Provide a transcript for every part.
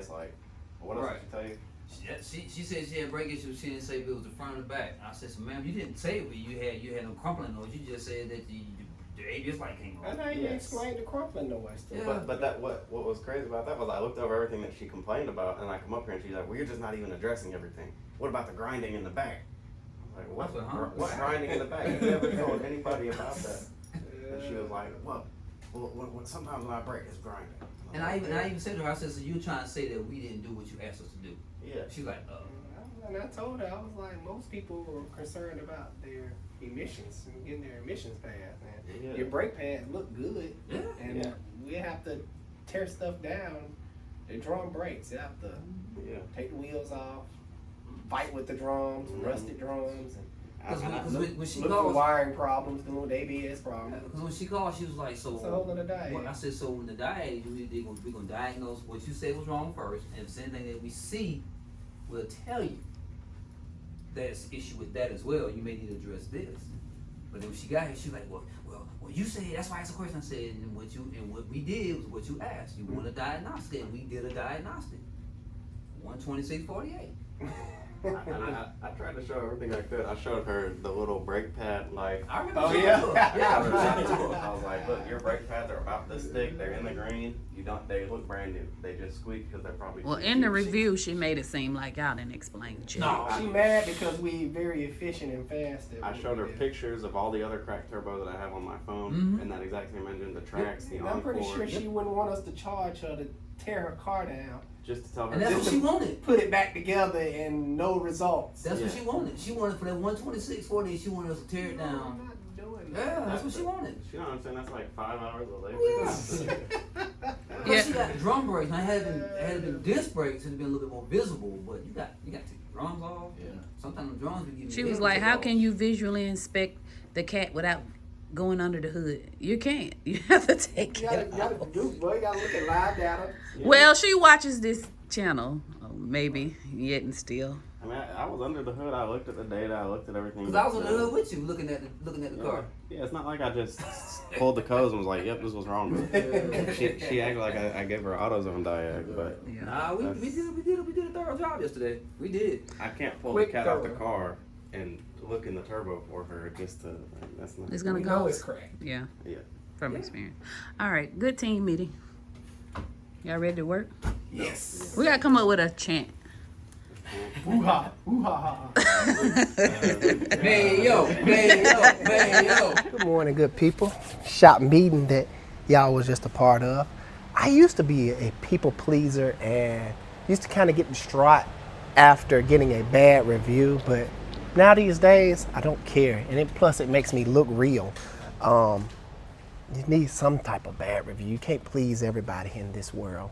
It's like, what else did she tell you? She said she had brake issues. She didn't say if it was the front or the back. I said, so ma'am, you didn't say you had no crumpling noise. You just said that the ABS light came on. I know you explained the crumpling noise. Yeah. But that what was crazy about that was I looked over everything that she complained about, and I come up here and she's like, well, you're just not even addressing everything. What about the grinding in the back? I was like, what grinding in the back? You never told anybody about that. And she was like, well, sometimes when I brake, it's grinding. And I even said to her, I said, so you're trying to say that we didn't do what you asked us to do? Yeah. She's like, And I told her, I was like, most people were concerned about their emissions and getting their emissions passed. And your brake pads look good. Yeah. And we have to tear stuff down. The drum brakes. You have to take the wheels off, fight with the drums, rusted drums, and when she look for wiring problems, dealing with ABS problems. Because when she called, she was like, so. It's a whole other day. I said, so when the diet, we're going to diagnose what you said was wrong first, and the same thing that we see will tell you there's an issue with that as well. You may need to address this. But then when she got here, she was like, well, you said, that's why I asked a question. I said, and what we did was what you asked. You want a diagnostic, and we did a diagnostic. 12648. I tried to show her everything I could. I showed her the little brake pad, like. I remember. Oh yeah. I was like, look, your brake pads are about this thick. They're in the green. They look brand new. They just squeak because they're probably. Well, in the review, she made it seem like y'all didn't explain shit. No, she mad because we very efficient and fast. I showed her pictures of all the other cracked turbos that I have on my phone, and that exact same engine, the tracks, the encore. I'm pretty sure she wouldn't want us to charge her to tear her car down. Just to tell her. And that's what she wanted. Put it back together and no results. That's what she wanted. She wanted for that 12640. She wanted us to tear it down. I'm not doing that. Yeah, that's what she wanted. You know what I'm saying? That's like 5 hours of labor. Yeah. She got drum brakes. Now, had it been disc brakes, it'd been a little bit more visible. But you got to take the drums off. Yeah. Sometimes the drums be giving. She was like, "How can you visually inspect the cat without going under the hood? You can't. You have to take it off." You gotta look at live data. Yeah. Well, she watches this channel, maybe yet and still. I mean, I was under the hood. I looked at the data. I looked at everything. Because I was under the hood with you, looking at the car. Yeah, it's not like I just pulled the codes and was like, "Yep, this was wrong." She acted like I gave her AutoZone diag, but nah, we did a thorough job yesterday. We did. I can't pull the cat out the car and look in the turbo for her just to. That's not. It's gonna go. go. It's correct. Yeah. From experience. All right, good team meeting. Y'all ready to work? Yes. We gotta come up with a chant. Ooh ha, ooh ha ha. Hey yo. Good morning, good people. Shop meeting that y'all was just a part of. I used to be a people pleaser and used to kind of get distraught after getting a bad review, but now these days I don't care, and plus it makes me look real. You need some type of bad review. You can't please everybody in this world.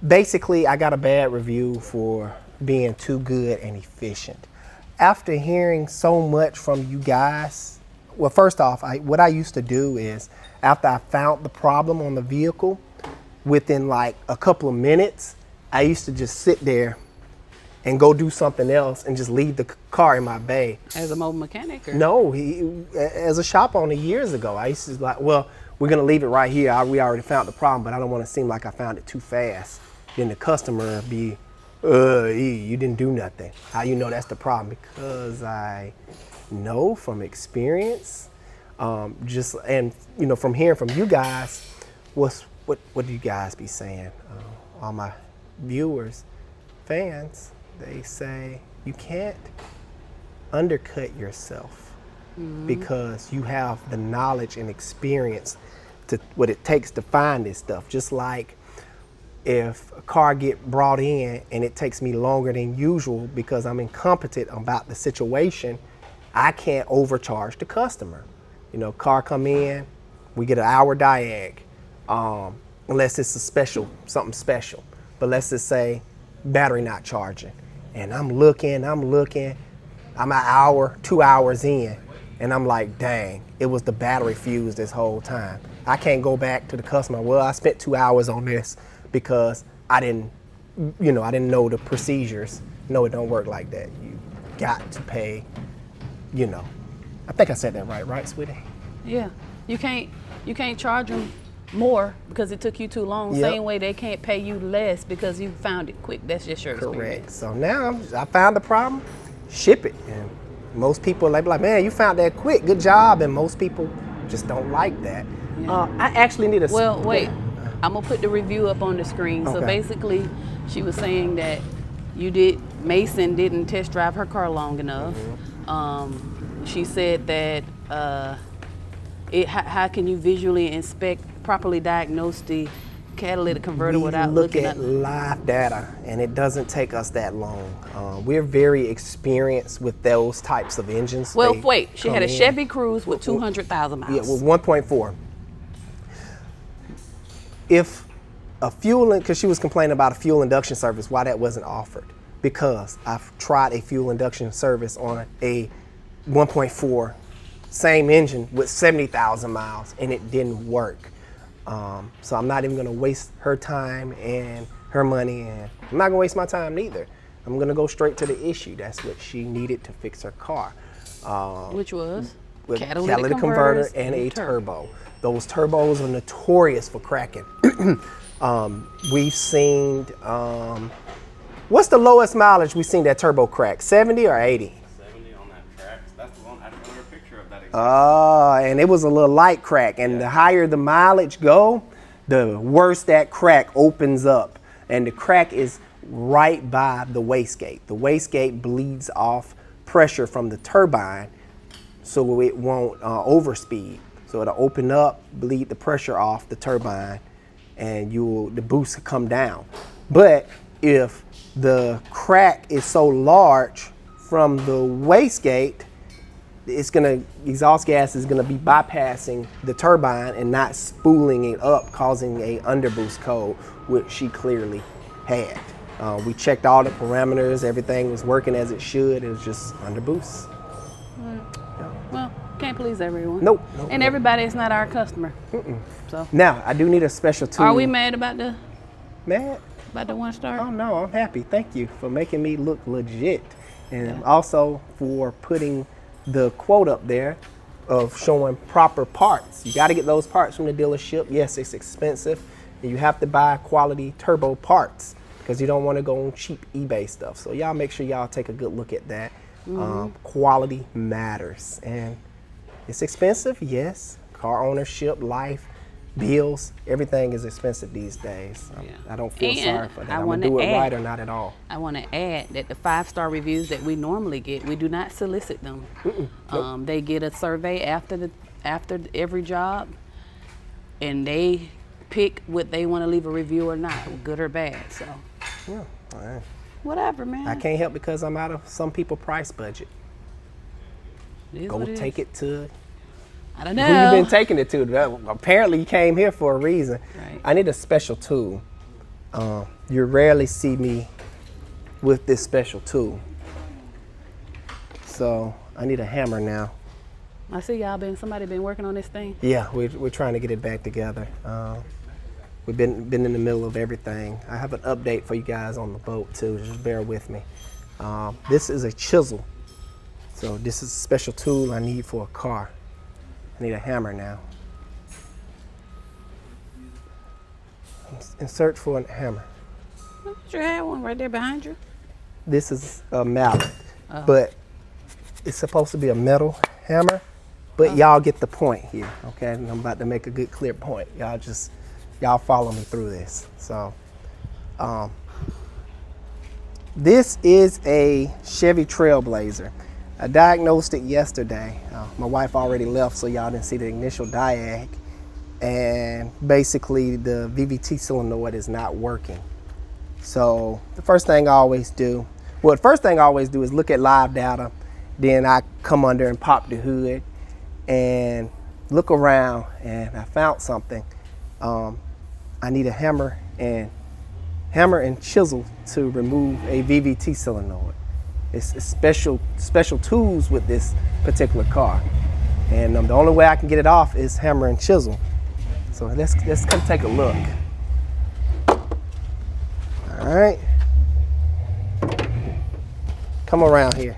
Basically, I got a bad review for being too good and efficient. After hearing so much from you guys, well, first off, what I used to do is after I found the problem on the vehicle, within like a couple of minutes, I used to just sit there and go do something else and just leave the car in my bay. As a mobile mechanic? Or? No, as a shop owner years ago, I used to like, well, we're gonna leave it right here. We already found the problem, but I don't want to seem like I found it too fast. Then the customer be, you didn't do nothing. How you know that's the problem? Because I know from experience, and from hearing from you guys, what do you guys be saying? All my viewers, fans, they say you can't undercut yourself because you have the knowledge and experience to what it takes to find this stuff. Just like if a car get brought in and it takes me longer than usual because I'm incompetent about the situation, I can't overcharge the customer. Car come in, we get an hour diag, unless it's something special. But let's just say battery not charging. And I'm looking, I'm an hour, 2 hours in, and I'm like, dang, it was the battery fuse this whole time. I can't go back to the customer, well, I spent 2 hours on this because I didn't know the procedures. No, it don't work like that. You got to pay, I think I said that right, sweetie? Yeah, you can't charge them more because it took you too long. Yep. Same way they can't pay you less because you found it quick. That's just your Correct. experience. So now I found the problem, ship it. And most people, they be like, man, you found that quick, good job. And most people just don't like that. Yeah. I actually need a... Well, wait. I'm gonna put the review up on the screen. So Okay. basically, she was saying that Mason didn't test drive her car long enough. She said that how can you visually inspect, properly diagnose the catalytic converter without look looking at live data, and it doesn't take us that long. We're very experienced with those types of engines. Well, They wait. She had a come in. Chevy Cruze with 200,000 miles. Yeah, with 1.4. If a fuel, because she was complaining about a fuel induction service, why that wasn't offered. Because I've tried a fuel induction service on a 1.4, same engine with 70,000 miles, and it didn't work. So I'm not even gonna waste her time and her money, and I'm not gonna waste my time neither. I'm gonna go straight to the issue. That's what she needed to fix her car. Which was With catalytic converter converters and a turbo. Those turbos are notorious for cracking. We've seen, what's the lowest mileage we've seen that turbo crack? 70 or 80? 70 on that track. That's the one. I took a picture of that. And it was a little light crack. And the higher the mileage go, the worse that crack opens up. And the crack is right by the wastegate. The wastegate bleeds off pressure from the turbine so it won't overspeed. So it'll open up, bleed the pressure off the turbine, and the boost will come down. But if the crack is so large from the wastegate, exhaust gas is gonna be bypassing the turbine and not spooling it up, causing a underboost code, which she clearly had. We checked all the parameters, everything was working as it should, it was just underboost. Well, can't please everyone. Nope. And everybody is not our customer. So Now, I do need a special tool. are we mad about the Mad? 1 star? Oh no, I'm happy. Thank you for making me look legit. And also for putting the quote up there of showing proper parts. You got to get those parts from the dealership. Yes, it's expensive. And you have to buy quality turbo parts because you don't want to go on cheap eBay stuff. So y'all make sure y'all take a good look at that. Quality matters. And it's expensive, yes. Car ownership, life, bills, everything is expensive these days. I don't feel sorry for that. I'm going to do it right or not at all. I want to add that the 5-star reviews that we normally get, we do not solicit them. Nope. They get a survey after every job, and they pick what they want to leave a review or not, good or bad. So Yeah, all right. whatever, man. I can't help because I'm out of some people's price budget. It is Go what it take is. it to I don't who know. you been taking it to. Apparently you came here for a reason. Right. I need a special tool. You rarely see me with this special tool. So I need a hammer now. I see somebody been working on this thing. Yeah, we're trying to get it back together. We've been in the middle of everything. I have an update for you guys on the boat too, just bear with me. This is a chisel. So this is a special tool I need for a car. I need a hammer now. In search for a hammer. You had one right there behind you. This is a mallet, but it's supposed to be a metal hammer, but y'all get the point here, okay? And I'm about to make a good clear point. Y'all follow me through this. So, this is a Chevy Trailblazer. I diagnosed it yesterday. My wife already left, so y'all didn't see the initial diag. And basically the VVT solenoid is not working. So the first thing I always do is look at live data. Then I come under and pop the hood and look around, and I found something. I need a hammer and chisel to remove a VVT solenoid. It's special tools with this particular car, and the only way I can get it off is hammer and chisel. So let's come take a look. All right, come around here.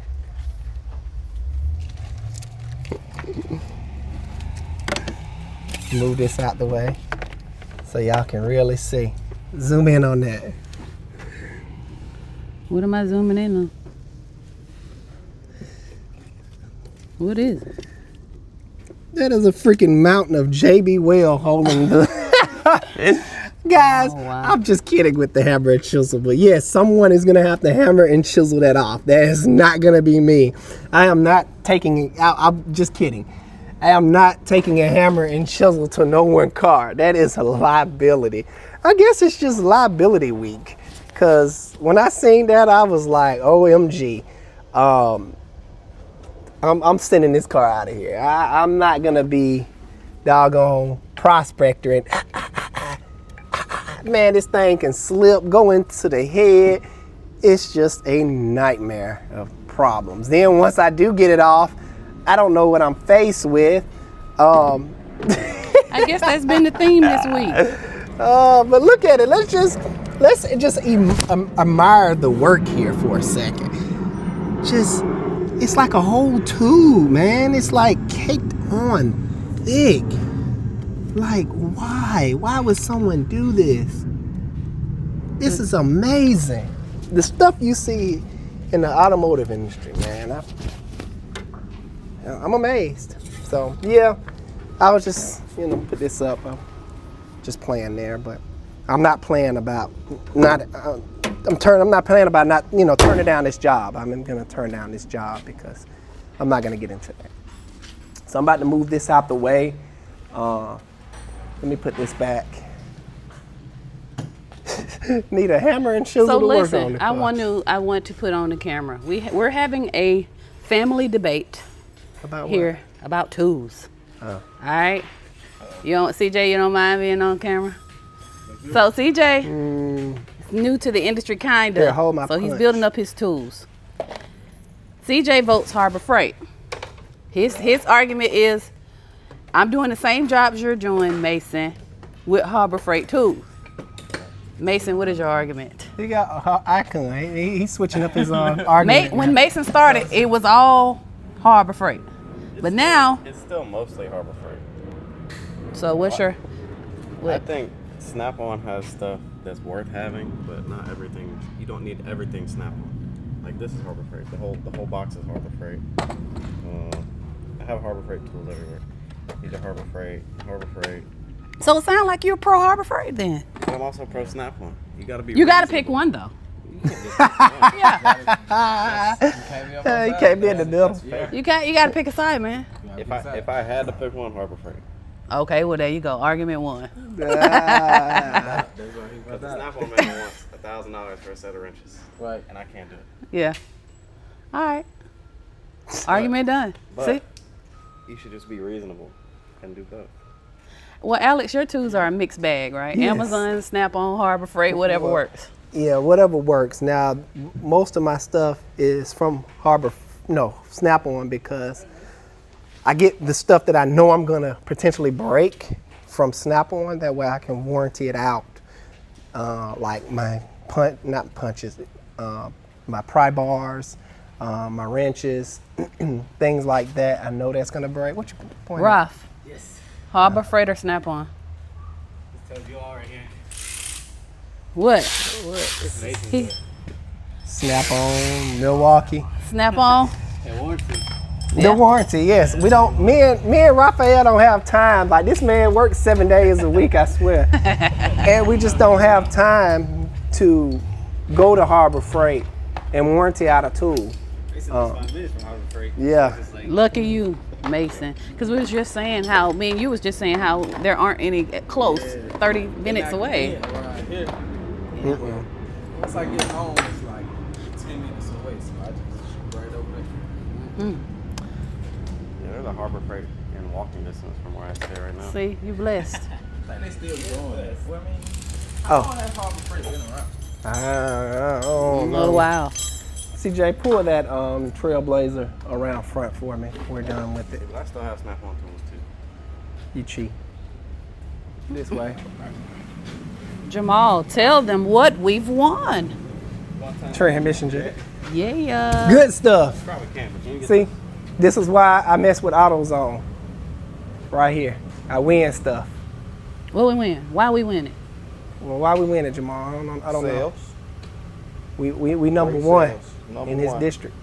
Move this out the way. so y'all can really see. Zoom in on that. What am I zooming in on? What is it? That is a freaking mountain of JB Well holding the. Guys, Oh, wow. I'm just kidding with the hammer and chisel, but yes, someone is gonna have to hammer and chisel that off. That is not gonna be me. I am not taking. I'm just kidding. I am not taking a hammer and chisel to no one car. That is a liability. I guess it's just liability week, cause when I seen that, I was like, OMG. I'm sending this car out of here. I'm not gonna be doggone prospector and man, this thing can slip, go into the head. It's just a nightmare of problems. Then once I do get it off, I don't know what I'm faced with. I guess that's been the theme this week. But look at it. Let's just admire the work here for a second. It's like a whole tube, man. It's like caked on thick. Like, why? Why would someone do this? This is amazing. The stuff you see in the automotive industry, man. I'm amazed. So, yeah, I was just, put this up. I'm just playing there, but I'm not playing about I'm not planning about not, turning down this job. I'm gonna turn down this job because I'm not gonna get into that. So I'm about to move this out the way. Let me put this back. Need a hammer and chisel So to work on listen, the I car. want to put on the camera. We're having a family debate About here about tools. Oh. All right, CJ, you don't mind being on camera? So CJ is new to the industry, kinda. Here, hold my so he's punch. building up his tools. CJ votes Harbor Freight. His argument is, I'm doing the same jobs you're doing, Mason, with Harbor Freight tools. Mason, what is your argument? He got icon. He's switching up his argument. When Mason started, it was all Harbor Freight. But now, It's still mostly Harbor Freight. so what's your, I what? think Snap-on has stuff that's worth having, but not everything. You don't need everything Snap-on. Like this is Harbor Freight. The whole box is Harbor Freight. I have Harbor Freight tools everywhere. These are Harbor Freight. So it sounds like you're pro Harbor Freight then. But I'm also pro Snap-on. You gotta be. You got to reasonable. pick one though. You can't just pick one. Yeah, You can't be in the middle. you got to pick a side, man. If I had to pick one, Harbor Freight. Okay, well there you go. Argument one. Ah. But the Snap-on man wants $1,000 for a set of wrenches. Right. And I can't do it. Yeah. All right. Argument done. But See? you should just be reasonable and do both. Well, Alex, your tools are a mixed bag, right? Yes. Amazon, Snap-on, Harbor Freight, whatever Well, works. Yeah, whatever works. Now, most of my stuff is from Snap-on, because I get the stuff that I know I'm gonna potentially break from Snap-on. That way I can warranty it out. Like my my pry bars, my wrenches, things like that. I know that's gonna break. What you pointing at? Rough. Yes. Harbor Freight or Snap-on? Tells you all right here. What? Mason. He, Snap-on, Milwaukee. Snap-on? And warranty. Yeah. The warranty, yes. We don't. Me and Raphael don't have time. Like, this man works 7 days a week, I swear, and we just don't have time to go to Harbor Freight and warranty out a tool. They said 5 minutes from Harbor Freight. Yeah. It's just like, Lucky you, Mason. Because we was just saying how, me and you was just saying how there aren't any close, 30 minutes away. Yeah, around here. Mm-mm. Once I get home, it's like 10 minutes away, so I just shoot right over there. Yeah, there's a Harbor Freight in walking distance from where I stay right now. See, you blessed. I think they still doing that. Well, I mean, Oh. how long has Harbor Freight been around? I don't know. Oh, wow. CJ, pull that Trailblazer around front for me. We're done with it. But I still have Snap-on tools too. You cheat. This way. Jamal, tell them what we've won. Transmission jet. Yeah. Good stuff. Probably can't, but can you get See, this is why I mess with AutoZone. Right here. I win stuff. What we win? Why we winning? Well, why we winning, Jamal? I don't know. Sales. We number Great one sales. Number in his one. district.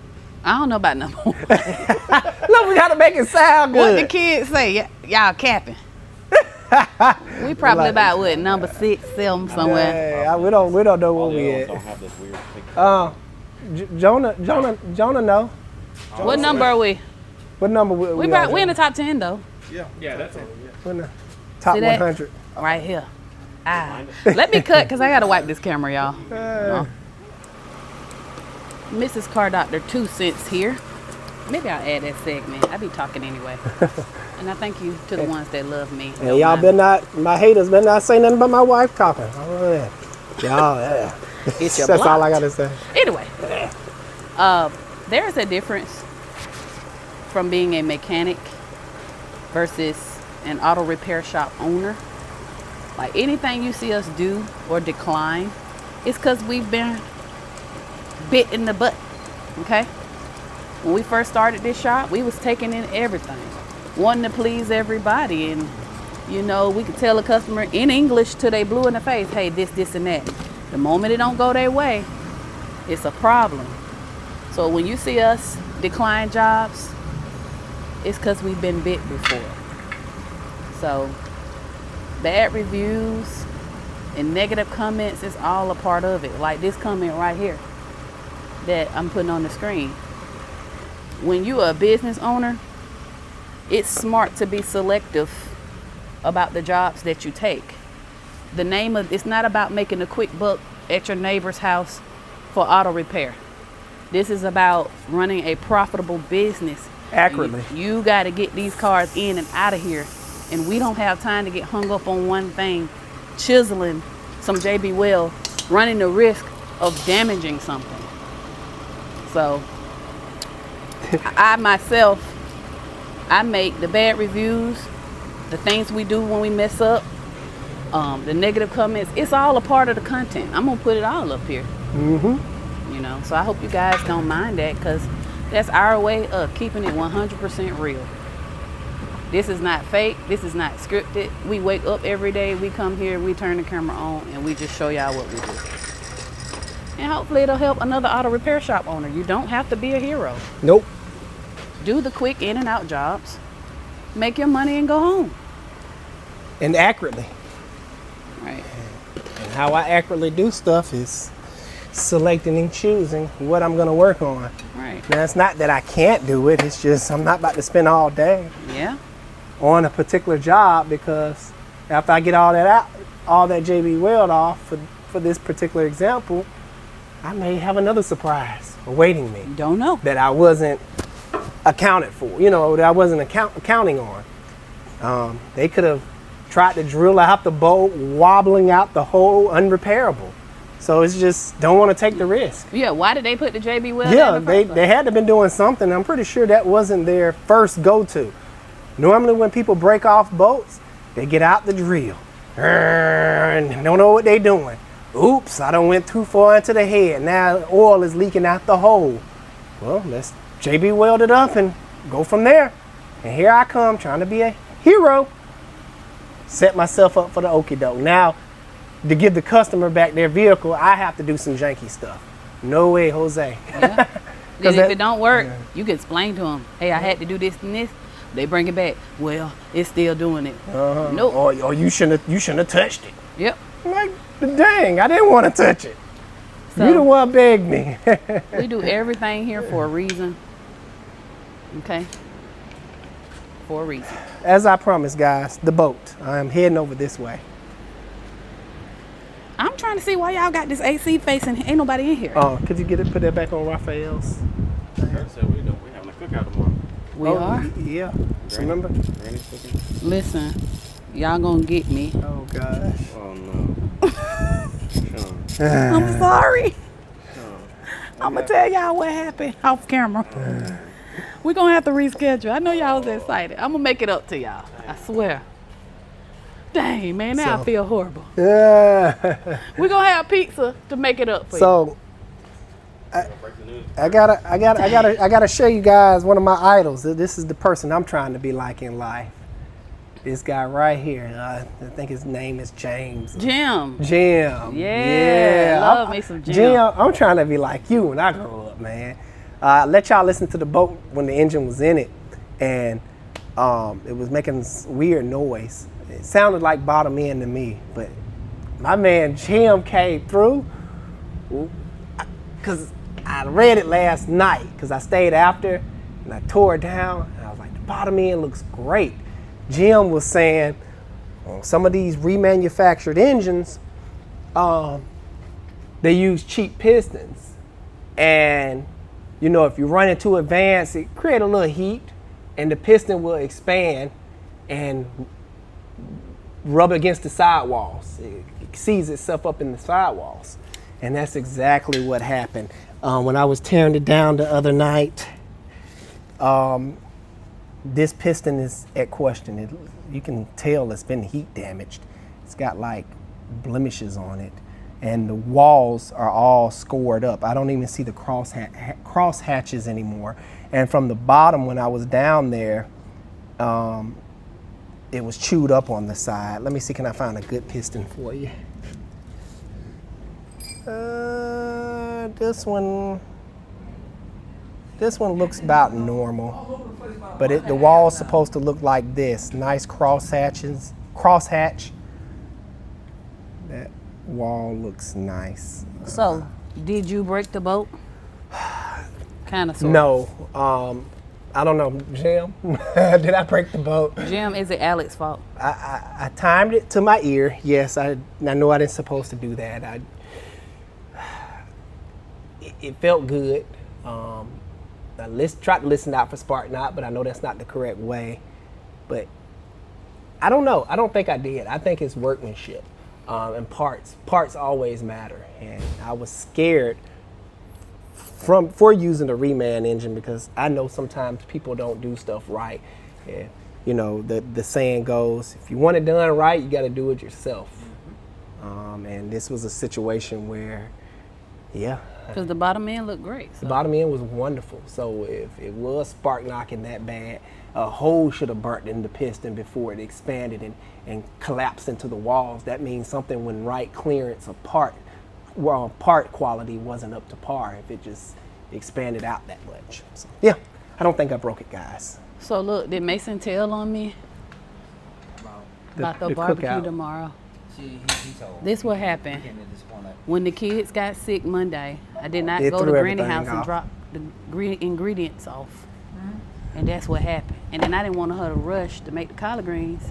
I don't know about number one. Look, we gotta make it sound What the good. kids say? Y'all capping. We probably Like- about what, number 6, 7 somewhere. Hey, we don't know where All we the others at. don't have this weird picture. Jonah know. What number are we? What number we We in the top 10 though. Yeah, that's it. We're in the top See that? 100. Right here. Ah. Let me cut because I gotta wipe this camera, y'all. Mrs. Car Doctor 2 cents here. Maybe I'll add that segment. I be talking anyway. And I thank you to the ones that love me. And y'all better not, my haters better not say nothing about my wife talking. Y'all, It's your that's all block. I gotta say. Anyway, there's a difference from being a mechanic versus an auto repair shop owner. Like anything you see us do or decline, it's because we've been bit in the butt. Okay? When we first started this shop, we was taking in everything, wanting to please everybody, and you know, we could tell a customer in English till they blue in the face, hey, this, and that. The moment it don't go their way, it's a problem. So when you see us decline jobs, it's because we've been bit before. So bad reviews and negative comments is all a part of it. Like this comment right here that I'm putting on the screen. When you are a business owner, it's smart to be selective about the jobs that you take. The name of it's not about making a quick buck at your neighbor's house for auto repair. This is about running a profitable business. Accurately. You got to get these cars in and out of here, and we don't have time to get hung up on one thing, chiseling some JB Well, running the risk of damaging something. So I myself, I make the bad reviews, the things we do when we mess up, the negative comments. It's all a part of the content. I'm gonna put it all up here. You know, so I hope you guys don't mind that, because that's our way of keeping it 100% real. This is not fake. This is not scripted. We wake up every day, we come here, we turn the camera on, and we just show y'all what we do. And hopefully it'll help another auto repair shop owner. You don't have to be a hero. Nope. Do the quick in and out jobs. Make your money and go home. And accurately. Right. And how I accurately do stuff is selecting and choosing what I'm gonna work on. Right. Now it's not that I can't do it, it's just I'm not about to spend all day Yeah. on a particular job, because after I get all that out, all that JB Weld off for this particular example, I may have another surprise awaiting me Don't know. that I wasn't accounted for, you know, that I wasn't accounting on. They could have tried to drill out the bolt, wobbling out the hole, unrepairable. So it's just, don't want to take the risk. Yeah, why did they put the JB Weld Yeah, in the they first had to have been doing something. I'm pretty sure that wasn't their first go-to. Normally when people break off bolts, they get out the drill and don't know what they're doing. Oops, I done went too far into the head. Now oil is leaking out the hole. Well, let's JB weld it up and go from there. And here I come trying to be a hero. Set myself up for the okie doke. Now, to give the customer back their vehicle, I have to do some janky stuff. No way, Jose. Yeah. 'Cause Then if that- it don't work, you can explain to them, hey, I had to do this and this. They bring it back. Well, it's still doing it. Nope. Or you shouldn't have touched it. Yep. I'm like, dang, I didn't want to touch it. So- You the one begged me. We do everything here for a reason. Okay? For a reason. As I promised, guys, the boat. I'm heading over this way. I'm trying to see why y'all got this AC facing. Ain't nobody in here. Oh, could you put that back on Raphael's? Kurt said we're having a cookout tomorrow. We Oh, are? Yeah. Remember? Granny's cooking. Listen, y'all gonna get me. Oh gosh. Oh no. Sean. I'm sorry. Sean. I'm gonna tell y'all what happened off camera. We're gonna have to reschedule. I know y'all was excited. I'm gonna make it up to y'all. I swear. Dang, man, now I So- feel horrible. Yeah. We're gonna have pizza to make it up for you. So Break the news. I gotta show you guys one of my idols. This is the person I'm trying to be like in life. This guy right here, I think his name is James. Jim. Yeah. Love me some Jim. Jim, I'm trying to be like you when I grow up, man. Let y'all listen to the boat when the engine was in it, and it was making this weird noise. It sounded like bottom end to me, but my man Jim came through, because I read it last night, because I stayed after, and I tore it down, and I was like, the bottom end looks great. Jim was saying, some of these remanufactured engines, they use cheap pistons. And, you know, if you run it too advanced, it creates a little heat, and the piston will expand and rub against the sidewalls. It sees itself up in the sidewalls. And that's exactly what happened. When I was tearing it down the other night, this piston is at question. You can tell it's been heat damaged. It's got like blemishes on it, and the walls are all scored up. I don't even see the cross hatches anymore. And from the bottom, when I was down there, it was chewed up on the side. Let me see, can I find a good piston for you? This one looks about normal, but the wall's supposed to look like this. Nice crosshatch. That wall looks nice. So, did you break the boat? Kind of, sort of. No, I don't know, Jim. Did I break the boat? Jim, is it Alex's fault? I timed it to my ear. Yes, I know I didn't supposed to do that. It felt good. I tried to listen out for spark knot, but I know that's not the correct way. But I don't know. I don't think I did. I think it's workmanship. And parts always matter. And I was scared for using a reman engine, because I know sometimes people don't do stuff right. And, you know, the saying goes, if you want it done right, you got to do it yourself. And this was a situation where, yeah. Because the bottom end looked great. So. The bottom end was wonderful. So if it was spark knocking that bad, a hole should have burnt in the piston before it expanded and collapsed into the walls. That means something when right clearance of part quality wasn't up to par if it just expanded out that much. So, yeah, I don't think I broke it, guys. So look, did Mason tell on me about the barbecue cookout tomorrow? He told This what me. happened. He came in this morning. When the kids got sick Monday, I did not It go to threw Granny everything house and off. drop the ingredients off. And that's what happened. And then I didn't want her to rush to make the collard greens.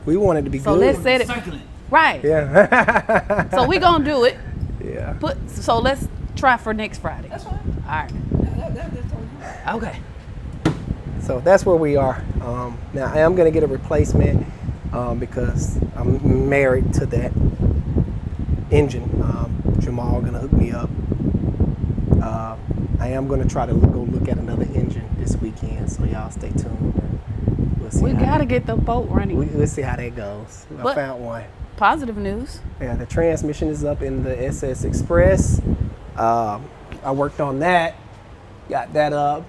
We wanted to be So good. let's set it Circling. right. Yeah. So we gonna do it. Yeah. So let's try for next Friday. That's fine. All right. That's totally Okay. So that's where we are. Now I am gonna get a replacement because I'm married to that engine. Jamal gonna hook me up. I am gonna try to go look at another engine this weekend, so y'all stay tuned. We'll see. We gotta get the boat running. We'll see how that goes. I But- found one. Positive news. Yeah, the transmission is up in the SS Express. I worked on that, got that up.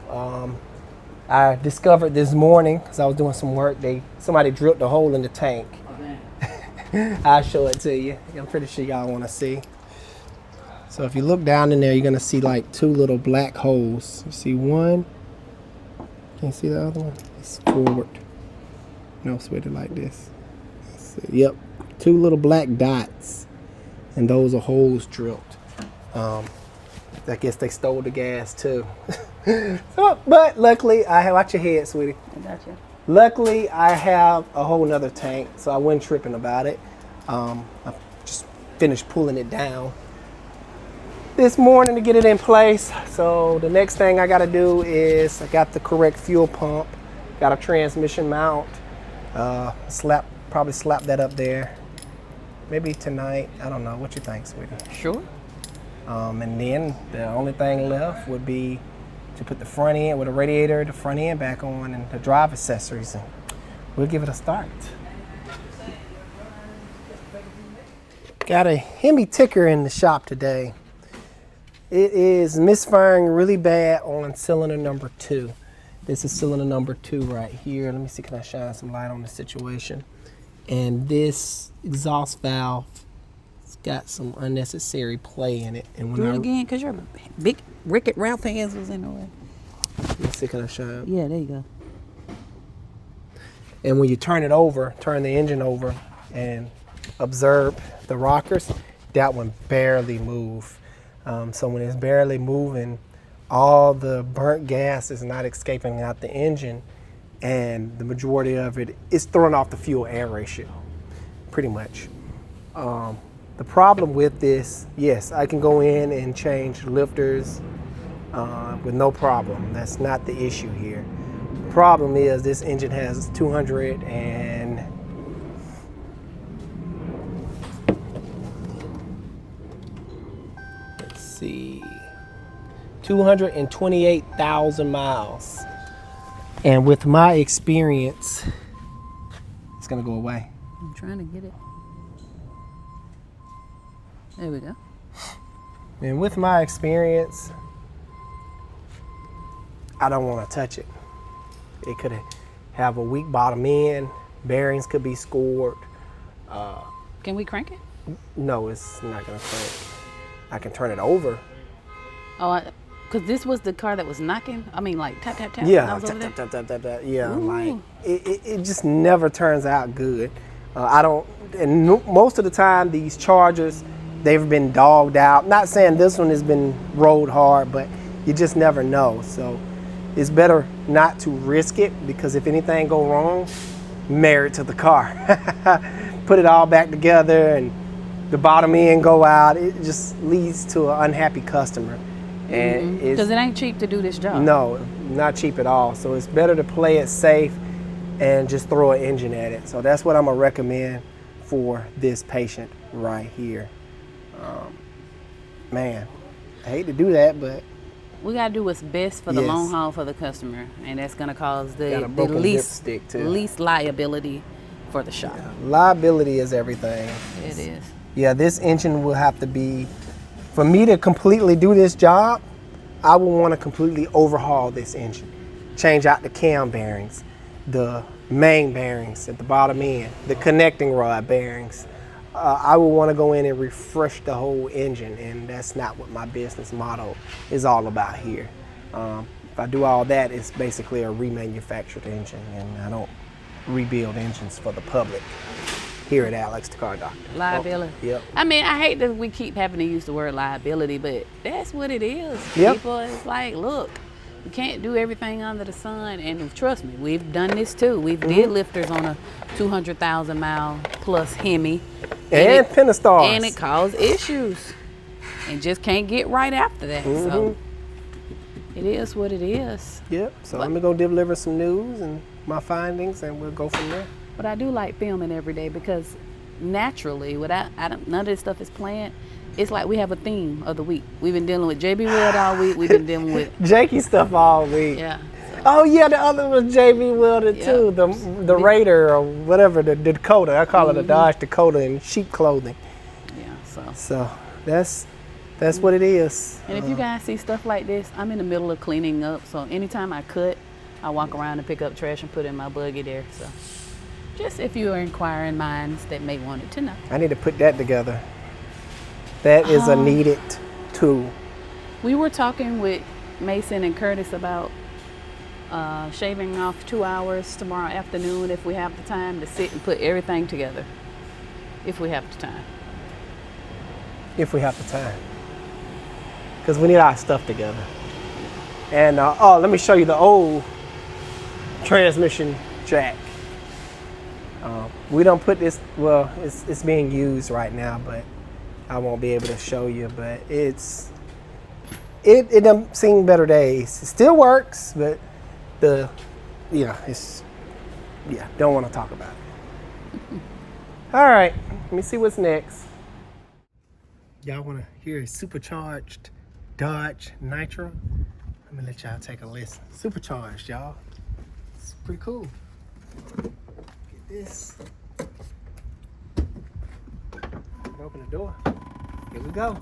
I discovered this morning, because I was doing some work, somebody drilled a hole in the tank. I'll show it to you. I'm pretty sure y'all want to see. So if you look down in there, you're going to see like two little black holes. You see one? Can you see the other one? It's forward. No, sweat it like this. Let's see. Yep. Two little black dots. And those are holes drilled. I guess they stole the gas too. But luckily, watch your head, sweetie. I got you. Luckily, I have a whole nother tank, so I wasn't tripping about it. I just finished pulling it down this morning to get it in place. So the next thing I gotta do is I got the correct fuel pump, got a transmission mount, probably slap that up there. Maybe tonight, I don't know. What you think, sweetie? Sure. And then the only thing left would be to put the front end with a radiator, the front end back on, and the drive accessories, and we'll give it a start. Got a Hemi ticker in the shop today. It is misfiring really bad on cylinder number 2. This is cylinder number 2 right here. Let me see, can I shine some light on the situation? And this exhaust valve, it's got some unnecessary play in it. And when Do it again, because your big Rickett Ralph hands was in the way. Let's see, can I show you? Yeah, there you go. And when you turn the engine over and observe the rockers, that one barely move. So when it's barely moving, all the burnt gas is not escaping out the engine, and the majority of it is throwing off the fuel air ratio, pretty much. The problem with this, yes, I can go in and change lifters with no problem. That's not the issue here. The problem is this engine has 228,000 miles. And with my experience, it's gonna go away. I'm trying to get it. There we go. And with my experience, I don't want to touch it. It could have a weak bottom end. Bearings could be scored. Can we crank it? No, it's not gonna crank. I can turn it over. Oh, because this was the car that was knocking. I mean, like tap tap tap. Yeah, when I was tap, over tap, there? tap, tap, tap, tap. Yeah, Ooh. like it just never turns out good. I don't, and most of the time these Chargers, they've been dogged out. Not saying this one has been rode hard, but you just never know. So it's better not to risk it, because if anything go wrong, married to the car. Put it all back together and the bottom end go out. It just leads to an unhappy customer. And Because it ain't cheap to do this job. no, not cheap at all. So it's better to play it safe and just throw an engine at it. So that's what I'm gonna recommend for this patient right here. Man, I hate to do that, but We gotta do what's best for the Yes. long haul for the customer, and that's gonna cause Got the a broken least dipstick, too. least liability for the shop. liability is everything. It is. Yeah, this engine will have to be, for me to completely do this job, I will want to completely overhaul this engine. Change out the cam bearings, the main bearings at the bottom end, the connecting rod bearings. I will want to go in and refresh the whole engine, and that's not what my business model is all about here. If I do all that, it's basically a remanufactured engine, and I don't rebuild engines for the public here at Alex the Car Doctor. Liability. Oh, yep. I mean, I hate that we keep having to use the word liability, but that's what it is. Yep. People, it's like, look, you can't do everything under the sun, and trust me, we've done this too. We've did lifters on a 200,000 mile plus Hemi. And Pentastars. And it caused issues. And just can't get right after that. So it is what it is. Yep. So I'm gonna go deliver some news and my findings, and we'll go from there. But I do like filming every day, because naturally, without none of this stuff is planned, it's like we have a theme of the week. We've been dealing with JB Weld all week. We've been dealing with Jakey stuff all week. yeah. Oh yeah, the other was JB welded Yep. too. The Raider or whatever, the Dakota. I call it a Dodge Dakota in sheep clothing. Yeah. So So that's what it is. and if you guys see stuff like this, I'm in the middle of cleaning up. So anytime I cut, I walk around and pick up trash and put it in my buggy there. So just if you are inquiring minds that may want it to know. I need to put that together. That is a needed tool. We were talking with Mason and Curtis about shaving off 2 hours tomorrow afternoon if we have the time to sit and put everything together. If we have the time. If we have the time. Because we need our stuff together. And let me show you the old transmission jack. We don't put this, well, it's being used right now, but I won't be able to show you, but it done seen better days. It still works, but don't want to talk about it. All right, let me see what's next. Y'all want to hear a supercharged Dodge Nitro? Let me let y'all take a listen. Supercharged, y'all. It's pretty cool. Get this. Open the door. Here we go.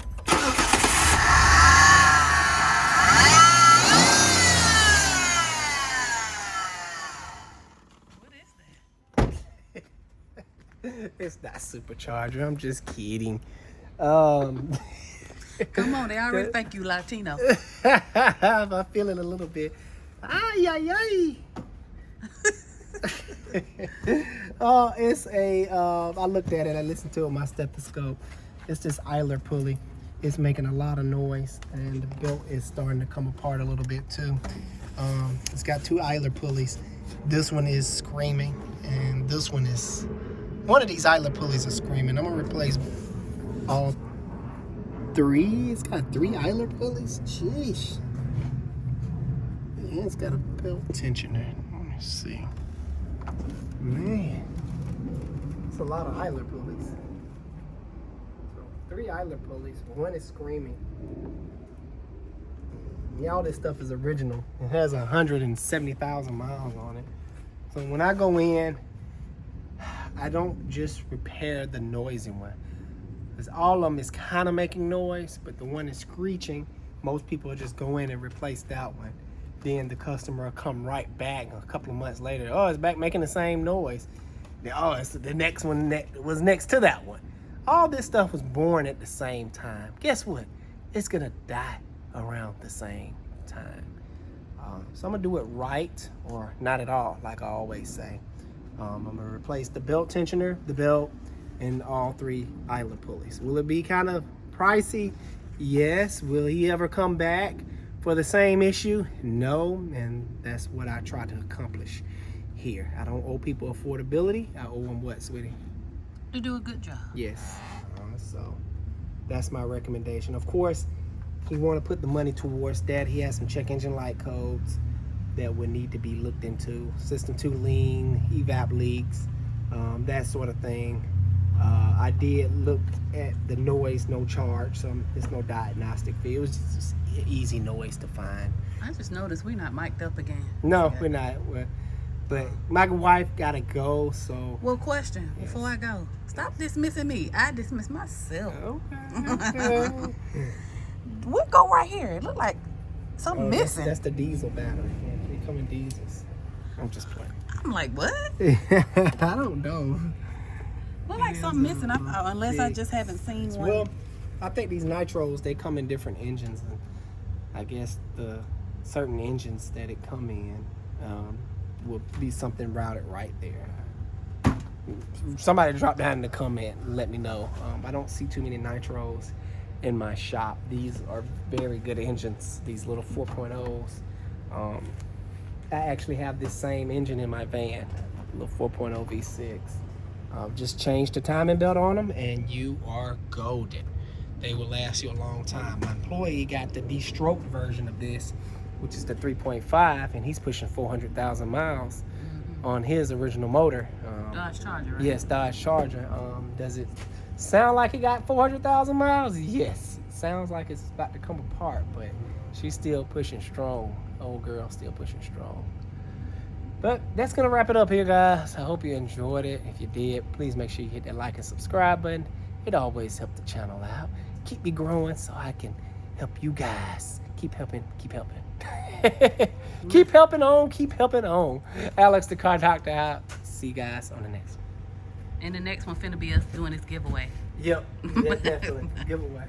It's not supercharger. I'm just kidding. Come on, they already think you Latino. I'm feeling a little bit. Ay, ay, ay. It's a, I looked at it, I listened to it with my stethoscope. It's this idler pulley. It's making a lot of noise, and the belt is starting to come apart a little bit too. It's got 2 idler pulleys. This one is screaming, and this one is, one of these idler pulleys is screaming. I'm gonna replace all 3. It's got 3 idler pulleys. Sheesh. Yeah, it's got a belt tensioner. Let me see. Man, it's a lot of idler pulleys. So 3 idler pulleys. 1 is screaming. Yeah, all this stuff is original. It has 170,000 miles on it. So when I go in, I don't just repair the noisy one. Because all of them is kind of making noise, but the one is screeching. Most people will just go in and replace that one. Then the customer will come right back a couple of months later. Oh, it's back making the same noise. Oh, it's the next one that was next to that one. All this stuff was born at the same time. Guess what? It's going to die around the same time. So I'm going to do it right or not at all, like I always say. I'm going to replace the belt tensioner, the belt, and all 3 idler pulleys. Will it be kind of pricey? Yes. Will he ever come back for the same issue? No, and that's what I try to accomplish here. I don't owe people affordability. I owe them what, sweetie? You do a good job. Yes. So that's my recommendation. Of course, you want to put the money towards that. He has some check engine light codes that would need to be looked into. System 2 lean, evap leaks, that sort of thing. I did look at the noise, no charge, so it's no diagnostic fee. It was just easy noise to find. I just noticed we're not mic'd up again. No, we're not. But my wife gotta go, so. Well, question before I go. Stop dismissing me. I dismiss myself. Okay. What go right here? It look like something missing. That's the diesel battery. Yeah, they come in diesels. I'm just playing. I'm like, what? I don't know. Look like something missing. Unless I just haven't seen one. Well, I think these nitros, they come in different engines, and I guess the certain engines that it come in will be something routed right there. Somebody drop down in the comment and let me know. I don't see too many nitros in my shop. These are very good engines, these little 4.0s. I actually have this same engine in my van, little 4.0 V6. Just change the timing belt on them and you are golden. They will last you a long time. My employee got the distraught version of this, which is the 3.5, and he's pushing 400,000 miles on his original motor. Dodge Charger, right? Yes, Dodge Charger. Does it sound like it got 400,000 miles? Yes. It sounds like it's about to come apart, but she's still pushing strong. Old girl still pushing strong. But that's going to wrap it up here, guys. I hope you enjoyed it. If you did, please make sure you hit that like and subscribe button. It always helps the channel out. Keep me growing so I can help you guys. Keep helping. Keep helping on. Alex the Car Doctor out. See you guys on the next one. And the next one finna be us doing this giveaway. Yep, definitely. Giveaway.